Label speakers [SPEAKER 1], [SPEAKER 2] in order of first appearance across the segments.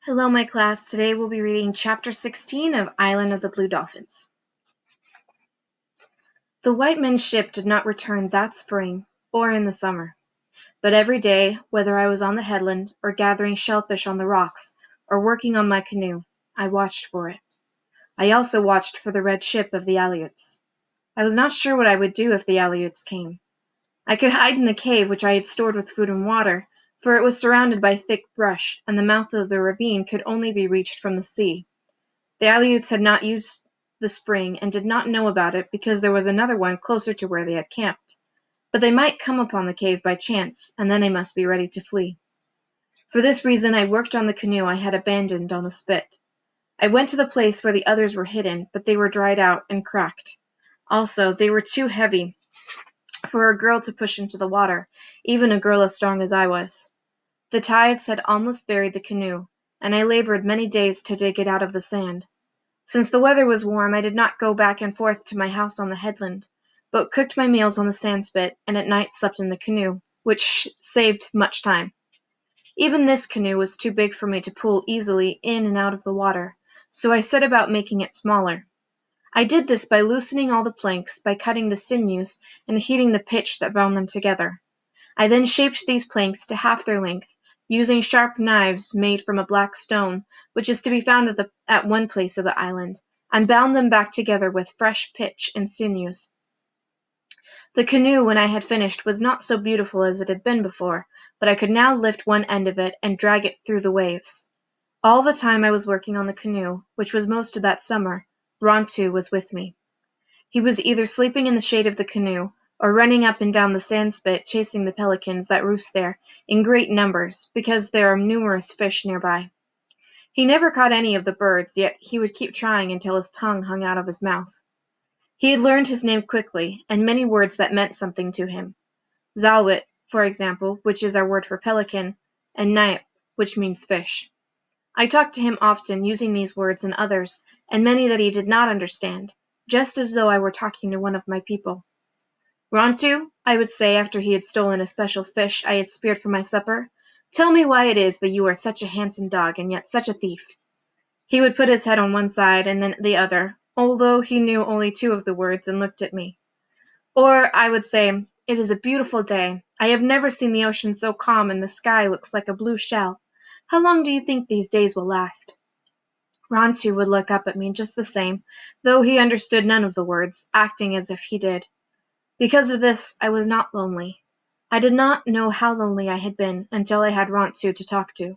[SPEAKER 1] Hello, my class. Today we'll be reading Chapter 16 of Island of the Blue Dolphins. The white men's ship did not return that spring or in the summer, but every day, whether I was on the headland or gathering shellfish on the rocks or working on my canoe, I watched for it. I also watched for the red ship of the Aleuts. I was not sure what I would do if the Aleuts came. I could hide in the cave which I had stored with food and water, for it was surrounded by thick brush, and the mouth of the ravine could only be reached from the sea. The Aleuts had not used the spring and did not know about it because there was another one closer to where they had camped. But they might come upon the cave by chance, and then I must be ready to flee. For this reason I worked on the canoe I had abandoned on the spit. I went to the place where the others were hidden, but they were dried out and cracked. Also, they were too heavy for a girl to push into the water, even a girl as strong as I was. The tides had almost buried the canoe, and I labored many days to dig it out of the sand. Since the weather was warm, I did not go back and forth to my house on the headland, but cooked my meals on the sandspit, and at night slept in the canoe, which saved much time. Even this canoe was too big for me to pull easily in and out of the water, so I set about making it smaller. I did this by loosening all the planks, by cutting the sinews, and heating the pitch that bound them together. I then shaped these planks to half their length, using sharp knives made from a black stone, which is to be found at one place of the island, and bound them back together with fresh pitch and sinews. The canoe, when I had finished, was not so beautiful as it had been before, but I could now lift one end of it and drag it through the waves. All the time I was working on the canoe, which was most of that summer, Rontu was with me. He was either sleeping in the shade of the canoe, or running up and down the sandspit chasing the pelicans that roost there in great numbers, because there are numerous fish nearby. He never caught any of the birds, yet he would keep trying until his tongue hung out of his mouth. He had learned his name quickly, and many words that meant something to him. Zalwit, for example, which is our word for pelican, and Nyap, which means fish. I talked to him often, using these words and others, and many that he did not understand, just as though I were talking to one of my people. "Rontu," I would say after he had stolen a special fish I had speared for my supper, "tell me why it is that you are such a handsome dog and yet such a thief." He would put his head on one side and then the other, although he knew only two of the words, and looked at me. Or I would say, "It is a beautiful day. I have never seen the ocean so calm, and the sky looks like a blue shell. How long do you think these days will last?" Rontu would look up at me just the same, though he understood none of the words, acting as if he did. Because of this I was not lonely. I did not know how lonely I had been until I had Rontu to talk to.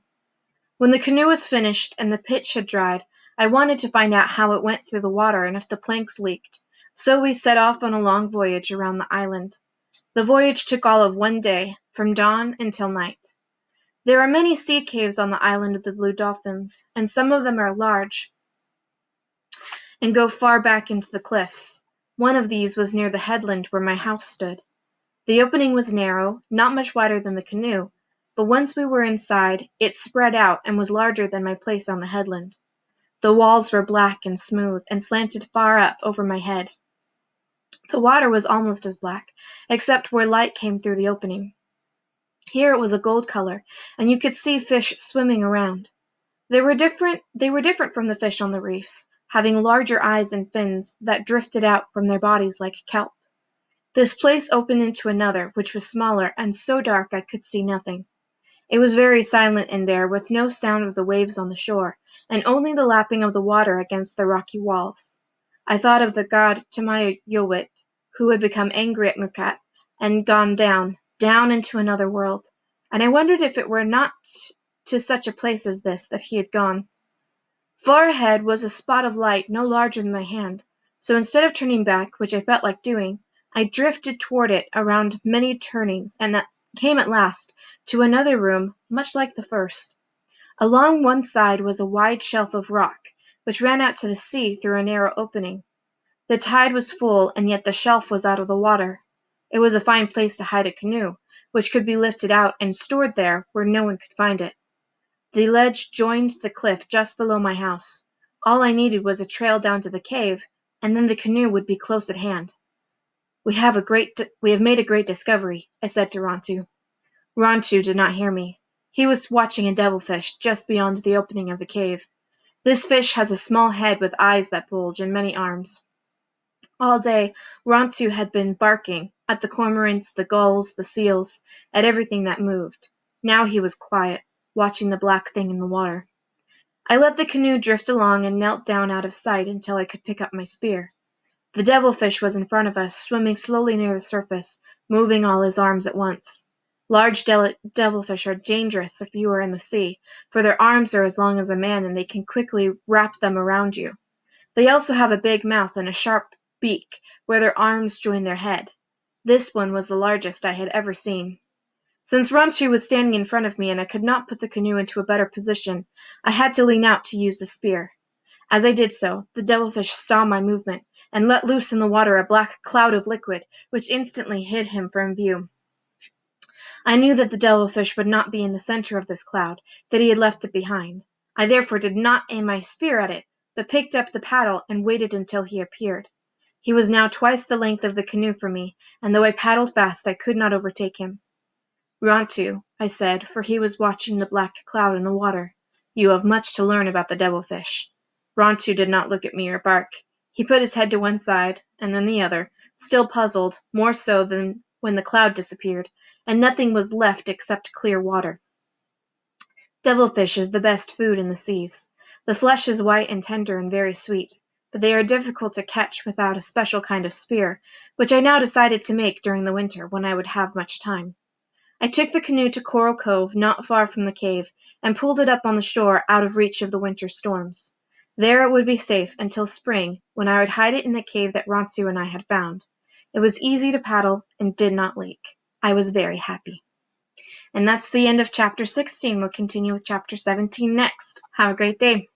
[SPEAKER 1] When the canoe was finished and the pitch had dried, I wanted to find out how it went through the water and if the planks leaked, so we set off on a long voyage around the island. The voyage took all of one day, from dawn until night. There are many sea caves on the island of the Blue Dolphins, and some of them are large and go far back into the cliffs. One of these was near the headland where my house stood. The opening was narrow, not much wider than the canoe, but once we were inside, it spread out and was larger than my place on the headland. The walls were black and smooth, and slanted far up over my head. The water was almost as black, except where light came through the opening. Here it was a gold color, and you could see fish swimming around. They were different from the fish on the reefs, having larger eyes and fins that drifted out from their bodies like kelp. This place opened into another, which was smaller, and so dark I could see nothing. It was very silent in there, with no sound of the waves on the shore, and only the lapping of the water against the rocky walls. I thought of the god Tamayowit, who had become angry at Mukat, and gone down, down into another world, and I wondered if it were not to such a place as this that he had gone. Far ahead was a spot of light no larger than my hand, so instead of turning back, which I felt like doing, I drifted toward it around many turnings, and came at last to another room much like the first. Along one side was a wide shelf of rock, which ran out to the sea through a narrow opening. The tide was full, and yet the shelf was out of the water. It was a fine place to hide a canoe, which could be lifted out and stored there where no one could find it. The ledge joined the cliff just below my house. All I needed was a trail down to the cave, and then the canoe would be close at hand. We have made a great discovery," I said to Rontu. Rontu did not hear me. He was watching a devilfish just beyond the opening of the cave. This fish has a small head with eyes that bulge and many arms. All day, Rontu had been barking at the cormorants, the gulls, the seals, at everything that moved. Now he was quiet, watching the black thing in the water. I let the canoe drift along and knelt down out of sight until I could pick up my spear. The devilfish was in front of us, swimming slowly near the surface, moving all his arms at once. Large devilfish are dangerous if you are in the sea, for their arms are as long as a man and they can quickly wrap them around you. They also have a big mouth and a sharp beak where their arms join their head. This one was the largest I had ever seen. Since Rontu was standing in front of me and I could not put the canoe into a better position, I had to lean out to use the spear. As I did so, the devilfish saw my movement and let loose in the water a black cloud of liquid, which instantly hid him from view. I knew that the devilfish would not be in the center of this cloud, that he had left it behind. I therefore did not aim my spear at it, but picked up the paddle and waited until he appeared. He was now twice the length of the canoe from me, and though I paddled fast, I could not overtake him. "Rontu," I said, for he was watching the black cloud in the water, "you have much to learn about the devilfish." Rontu did not look at me or bark. He put his head to one side, and then the other, still puzzled, more so than when the cloud disappeared, and nothing was left except clear water. Devilfish is the best food in the seas. The flesh is white and tender and very sweet, but they are difficult to catch without a special kind of spear, which I now decided to make during the winter, when I would have much time. I took the canoe to Coral Cove, not far from the cave, and pulled it up on the shore out of reach of the winter storms. There it would be safe until spring, when I would hide it in the cave that Rontu and I had found. It was easy to paddle and did not leak. I was very happy. And that's the end of chapter 16. We'll continue with chapter 17 next. Have a great day.